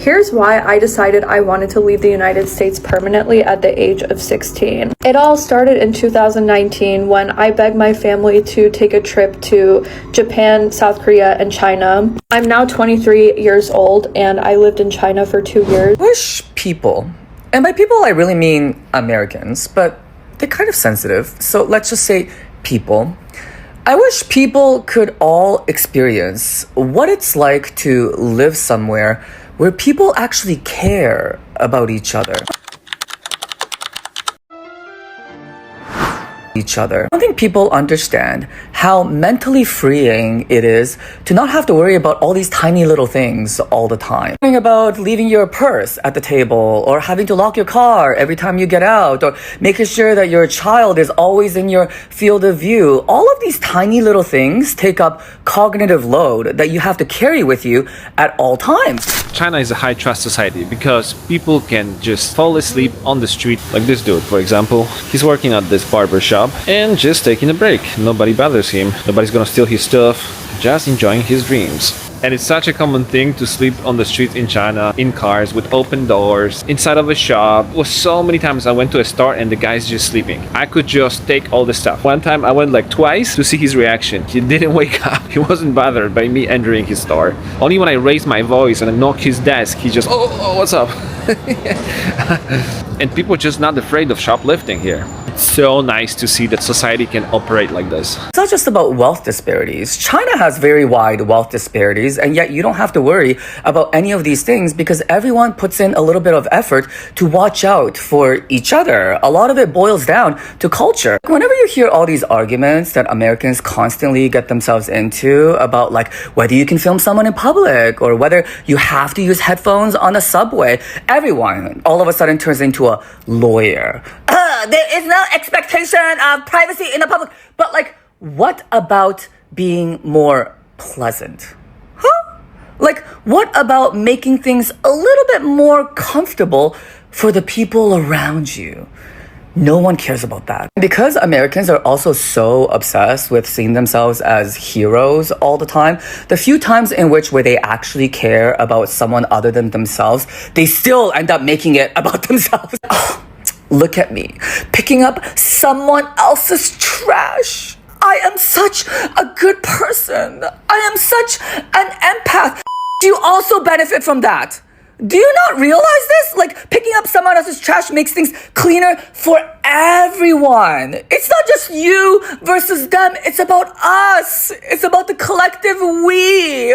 Here's why I decided I wanted to leave the United States permanently at the age of 16. It all started in 2019 when I begged my family to take a trip to Japan, South Korea, and China. I'm now 23 years old and I lived in China for 2 years. Wish people, and by people I really mean Americans, but they're kind of sensitive, so let's just say people. I wish people could all experience what it's like to live somewhere where people actually care about each other. I don't think people understand how mentally freeing it is to not have to worry about all these tiny little things all the time. Worrying about leaving your purse at the table, or having to lock your car every time you get out, or making sure that your child is always in your field of view. All of these tiny little things take up cognitive load that you have to carry with you at all times. China is a high trust society because people can just fall asleep on the street, like this dude, for example. He's working at this barber shop and just taking a break. Nobody bothers him. Nobody's gonna steal his stuff. Just enjoying his dreams. And it's such a common thing to sleep on the streets in China, in cars with open doors, inside of a shop. It was so many times I went to a store and the guy's just sleeping. I could just take all the stuff. One time I went like twice to see his reaction. He didn't wake up. He wasn't bothered by me entering his store. Only when I raised my voice and I knocked his desk, he just, oh, what's up? And people are just not afraid of shoplifting here. It's so nice to see that society can operate like this. It's not just about wealth disparities. China has very wide wealth disparities, and yet you don't have to worry about any of these things because everyone puts in a little bit of effort to watch out for each other. A lot of it boils down to culture. Whenever you hear all these arguments that Americans constantly get themselves into about like whether you can film someone in public or whether you have to use headphones on a subway, everyone all of a sudden turns into a lawyer. There is no expectation of privacy in the public. But like, what about being more pleasant? Huh? Like, what about making things a little bit more comfortable for the people around you? No one cares about that. Because Americans are also so obsessed with seeing themselves as heroes all the time, the few times in which where they actually care about someone other than themselves, they still end up making it about themselves. Oh, look at me, picking up someone else's trash. I am such a good person. I am such an empath. You also benefit from that. Do you not realize this? Like, picking up someone else's trash makes things cleaner for everyone. It's not just you versus them. It's about us. It's about the collective we.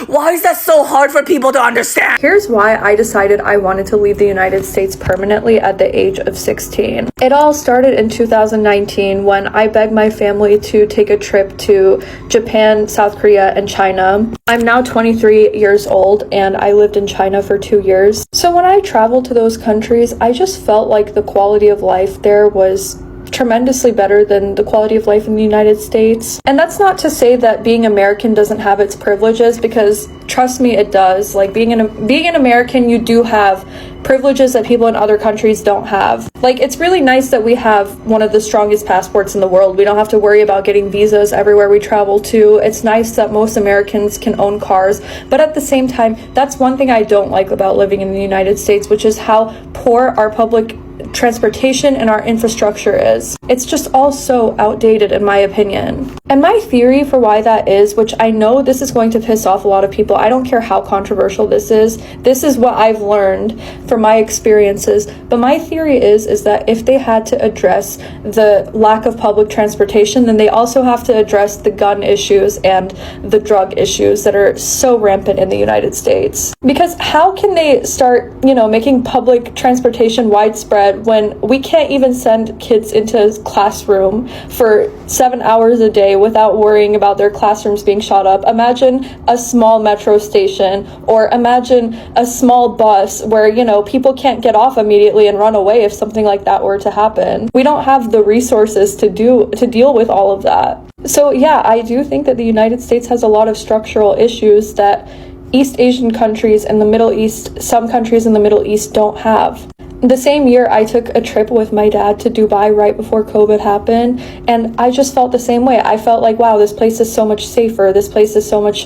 Why is that so hard for people to understand? Here's why I decided I wanted to leave the United States permanently at the age of 16. It all started in 2019 when I begged my family to take a trip to Japan, South Korea, and China. I'm now 23 years old and I lived in China for 2 years. So when I traveled to those countries, I just felt like the quality of life there was tremendously better than the quality of life in the United States. And that's not to say that being American doesn't have its privileges, because trust me, it does. Like, being an American, you do have privileges that people in other countries don't have. Like, it's really nice that we have one of the strongest passports in the world. We don't have to worry about getting visas everywhere we travel to. It's nice that most Americans can own cars. But at the same time, that's one thing I don't like about living in the United States, which is how poor our public transportation and our infrastructure is. It's just all so outdated, in my opinion. And my theory for why that is, which I know this is going to piss off a lot of people, I don't care how controversial this is what I've learned from my experiences, but my theory is that if they had to address the lack of public transportation, then they also have to address the gun issues and the drug issues that are so rampant in the United States. Because how can they start, making public transportation widespread when we can't even send kids into a classroom for 7 hours a day without worrying about their classrooms being shot up? Imagine a small metro station, or imagine a small bus where, people can't get off immediately and run away if something like that were to happen. We don't have the resources to deal with all of that. So yeah, I do think that the United States has a lot of structural issues that East Asian countries and the Middle East, some countries in the Middle East, don't have. The same year, I took a trip with my dad to Dubai right before COVID happened, and I just felt the same way. I felt like, wow, this place is so much safer. This place is so much,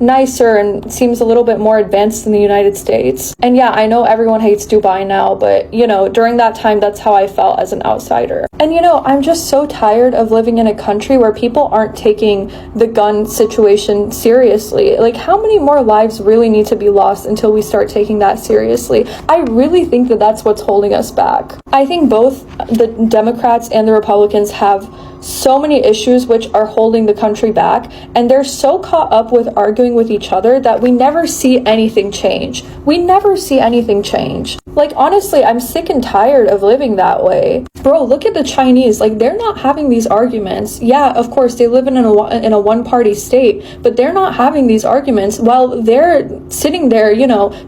nicer and seems a little bit more advanced than the United States. And yeah, I know everyone hates Dubai now, but, during that time, that's how I felt as an outsider. And, I'm just so tired of living in a country where people aren't taking the gun situation seriously. Like, how many more lives really need to be lost until we start taking that seriously? I really think that that's what's holding us back. I think both the Democrats and the Republicans have so many issues which are holding the country back, and they're so caught up with arguing with each other that we never see anything change. We never see anything change. Like, honestly, I'm sick and tired of living that way. Bro, look at the Chinese. Like, they're not having these arguments. Yeah, of course, they live in a one-party state, but they're not having these arguments while they're sitting there,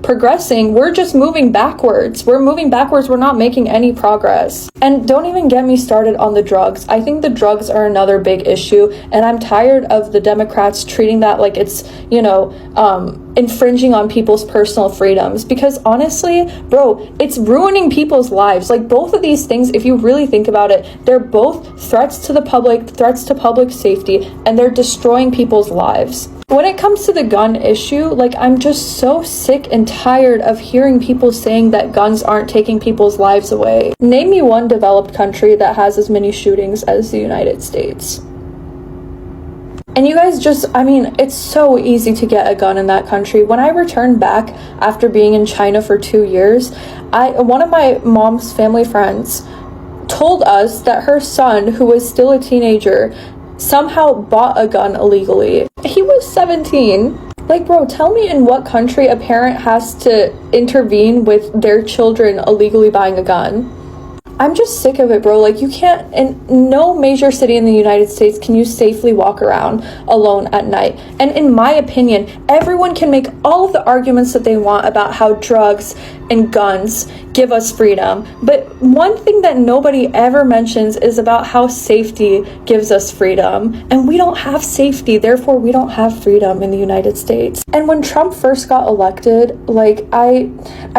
progressing. We're just moving backwards. We're moving backwards. We're not making any progress. And don't even get me started on the drugs. I think the drugs are another big issue, and I'm tired of the Democrats treating that like it's, infringing on people's personal freedoms, because honestly, bro, it's ruining people's lives. Like, both of these things, if you really think about it, they're both threats to the public, threats to public safety, and they're destroying people's lives. When it comes to the gun issue, like, I'm just so sick and tired of hearing people saying that guns aren't taking people's lives away. Name me one developed country that has as many shootings as the United States. And you guys it's so easy to get a gun in that country. When I returned back after being in China for 2 years, one of my mom's family friends told us that her son, who was still a teenager, somehow bought a gun illegally. He was 17. Like, bro, tell me in what country a parent has to intervene with their children illegally buying a gun. I'm just sick of it, bro. Like, you can't, in no major city in the United States can you safely walk around alone at night. And in my opinion, everyone can make all of the arguments that they want about how drugs and guns give us freedom. But one thing that nobody ever mentions is about how safety gives us freedom. And we don't have safety, therefore we don't have freedom in the United States. And when Trump first got elected, like, I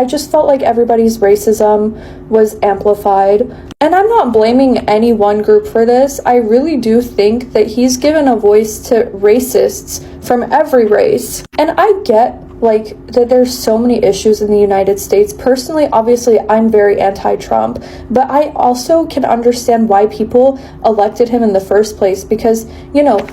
just felt like everybody's racism was amplified. And I'm not blaming any one group for this. I really do think that he's given a voice to racists from every race. And I get, like, that there's so many issues in the United States. Personally, obviously, I'm very anti-Trump, but I also can understand why people elected him in the first place, because,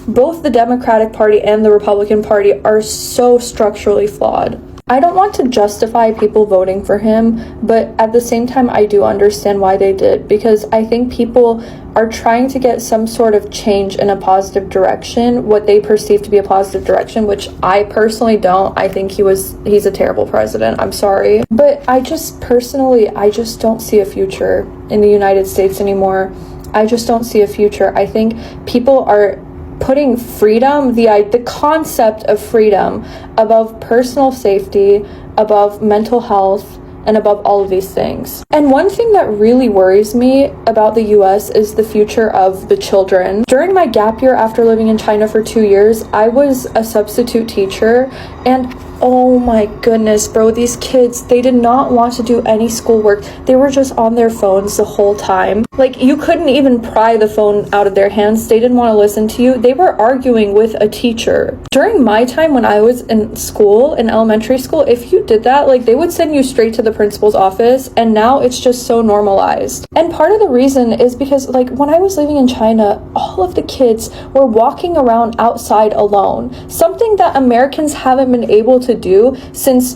both the Democratic Party and the Republican Party are so structurally flawed. I don't want to justify people voting for him, but at the same time, I do understand why they did, because I think people are trying to get some sort of change in a positive direction, what they perceive to be a positive direction, which I personally don't. I think he's a terrible president. I'm sorry. But I just don't see a future in the United States anymore. I just don't see a future. I think people are putting freedom, the concept of freedom, above personal safety, above mental health, and above all of these things. And one thing that really worries me about the US is the future of the children. During my gap year after living in China for 2 years, I was a substitute teacher, and oh my goodness, bro, these kids, they did not want to do any schoolwork. They were just on their phones the whole time. Like, you couldn't even pry the phone out of their hands. They didn't want to listen to you. They were arguing with a teacher. During my time when I was in school, in elementary school, if you did that, like, they would send you straight to the principal's office, and now it's just so normalized. And part of the reason is because, like, when I was living in China, all of the kids were walking around outside alone. Something that Americans haven't been able to do since,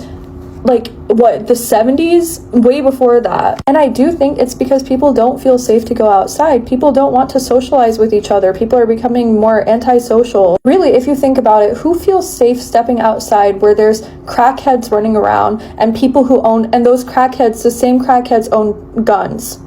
the 70s, way before that. And I do think it's because people don't feel safe to go outside. People don't want to socialize with each other. People are becoming more antisocial. Really, if you think about it, who feels safe stepping outside where there's crackheads running around and people who own, and those crackheads, the same crackheads own guns?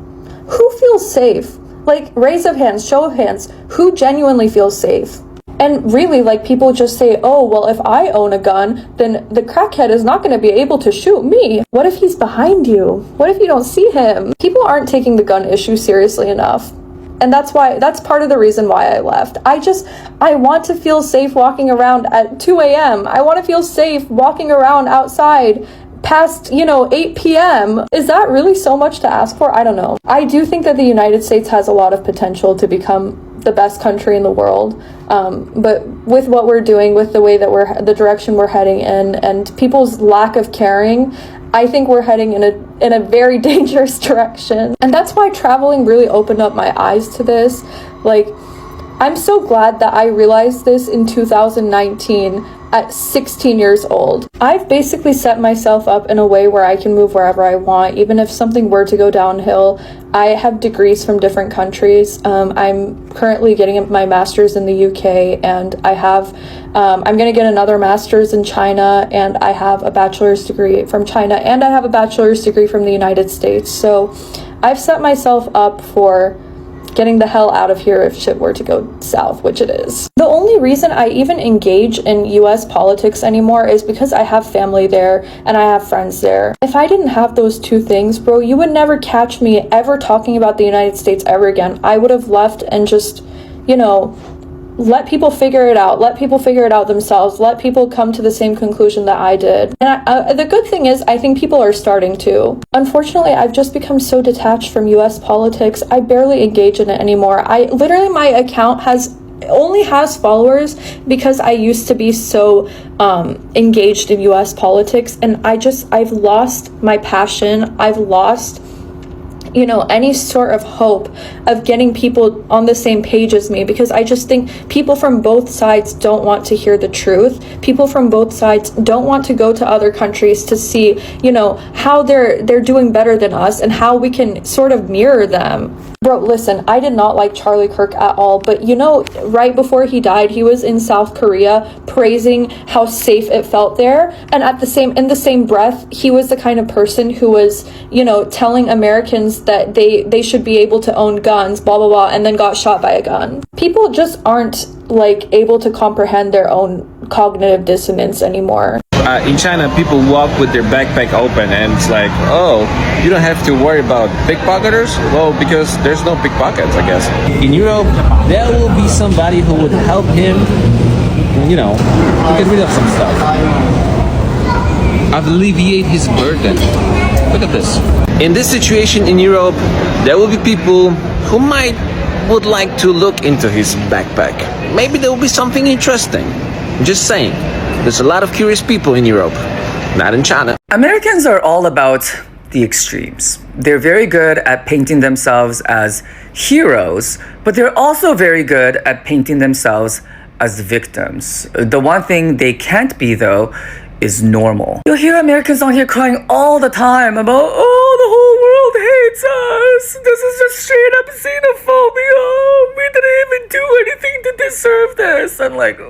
Who feels safe? Like, raise of hands, show of hands, who genuinely feels safe? And really, like, people just say, oh, well, if I own a gun, then the crackhead is not going to be able to shoot me. What if he's behind you? What if you don't see him? People aren't taking the gun issue seriously enough. And that's part of the reason why I left. I want to feel safe walking around at 2 a.m. I want to feel safe walking around outside past, 8 p.m. Is that really so much to ask for? I don't know. I do think that the United States has a lot of potential to become the best country in the world. But with what we're doing, with the way that the direction we're heading in, and people's lack of caring, I think we're heading in a very dangerous direction. And that's why traveling really opened up my eyes to this. Like, I'm so glad that I realized this in 2019 at 16 years old. I've basically set myself up in a way where I can move wherever I want, even if something were to go downhill. I have degrees from different countries. I'm currently getting my master's in the UK, and I'm going to get another master's in China, and I have a bachelor's degree from China, and I have a bachelor's degree from the United States. So I've set myself up for getting the hell out of here if shit were to go south, which it is. The only reason I even engage in US politics anymore is because I have family there and I have friends there. If I didn't have those two things, bro, you would never catch me ever talking about the United States ever again. I would have left and just, let people figure it out. Let people figure it out themselves. Let people come to the same conclusion that I did. And the good thing is, I think people are starting to. Unfortunately, I've just become so detached from US politics. I barely engage in it anymore. My account only has followers because I used to be so engaged in US politics, and I've lost my passion. I've lost any sort of hope of getting people on the same page as me, because I just think people from both sides don't want to hear the truth. People from both sides don't want to go to other countries to see, how they're doing better than us and how we can sort of mirror them. Bro, listen, I did not like Charlie Kirk at all, but right before he died, he was in South Korea praising how safe it felt there, and in the same breath, he was the kind of person who was, telling Americans that they should be able to own guns, blah blah blah, and then got shot by a gun. People just aren't able to comprehend their own cognitive dissonance anymore. In China, people walk with their backpack open, and it's like, oh, you don't have to worry about pickpocketers? Well, because there's no pickpockets, I guess. In Europe, there will be somebody who would help him, to get rid of some stuff. Alleviate his burden. Look at this. In this situation in Europe, there will be people who would like to look into his backpack. Maybe there will be something interesting. Just saying. There's a lot of curious people in Europe, not in China. Americans are all about the extremes. They're very good at painting themselves as heroes, but they're also very good at painting themselves as victims. The one thing they can't be, though, is normal. You'll hear Americans on here crying all the time about, the whole world hates us. This is just straight up xenophobia. We didn't even do anything to deserve this. I'm like,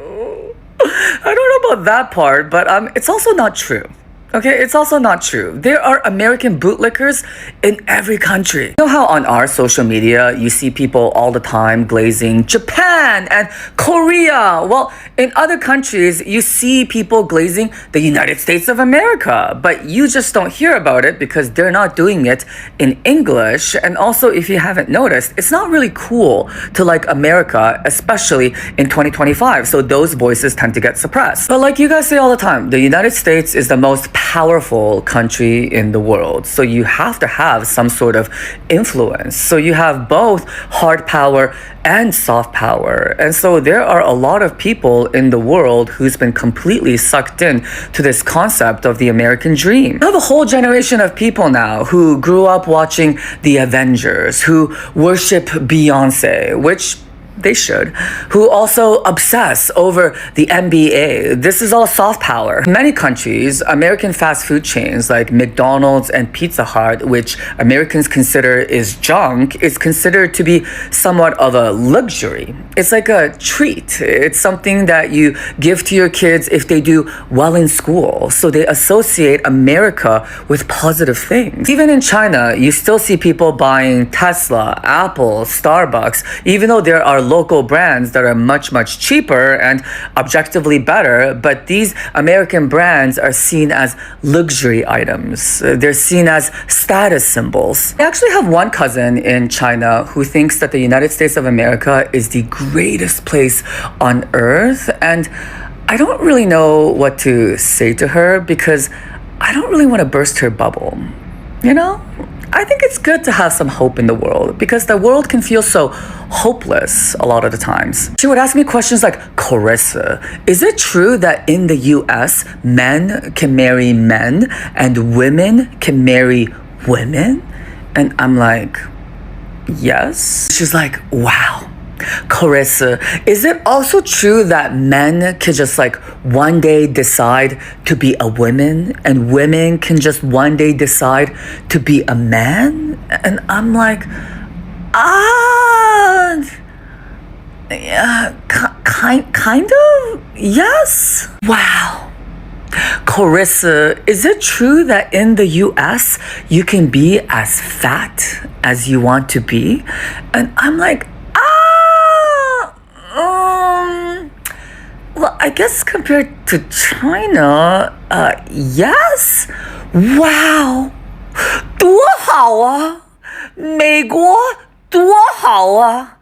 I don't know about that part, but it's also not true. Okay, it's also not true. There are American bootlickers in every country. You know how on our social media, you see people all the time glazing Japan and Korea? Well, in other countries, you see people glazing the United States of America, but you just don't hear about it because they're not doing it in English. And also, if you haven't noticed, it's not really cool to like America, especially in 2025. So those voices tend to get suppressed. But like you guys say all the time, the United States is the most powerful country in the world. So you have to have some sort of influence. So you have both hard power and soft power. And so there are a lot of people in the world who's been completely sucked in to this concept of the American dream. You have a whole generation of people now who grew up watching The Avengers, who worship Beyonce, which they should, who also obsess over the NBA. This is all soft power. In many countries, American fast food chains like McDonald's and Pizza Hut, which Americans consider is junk, is considered to be somewhat of a luxury. It's like a treat. It's something that you give to your kids if they do well in school. So they associate America with positive things. Even in China, you still see people buying Tesla, Apple, Starbucks, even though there are local brands that are much, much cheaper and objectively better, but these American brands are seen as luxury items. They're seen as status symbols. I actually have one cousin in China who thinks that the United States of America is the greatest place on earth, and I don't really know what to say to her because I don't really want to burst her bubble. You know? I think it's good to have some hope in the world because the world can feel so hopeless a lot of the times. She would ask me questions like, Carissa, is it true that in the US, men can marry men and women can marry women? And I'm like, yes. She's like, wow. Carissa, is it also true that men can just like one day decide to be a woman and women can just one day decide to be a man? And I'm like, yeah, kind of, yes. Wow. Carissa, is it true that in the US you can be as fat as you want to be? And I'm like, well, I guess compared to China, yes. Wow. 多好啊！美国多好啊！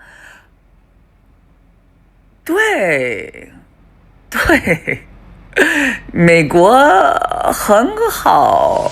对，对，美国很好。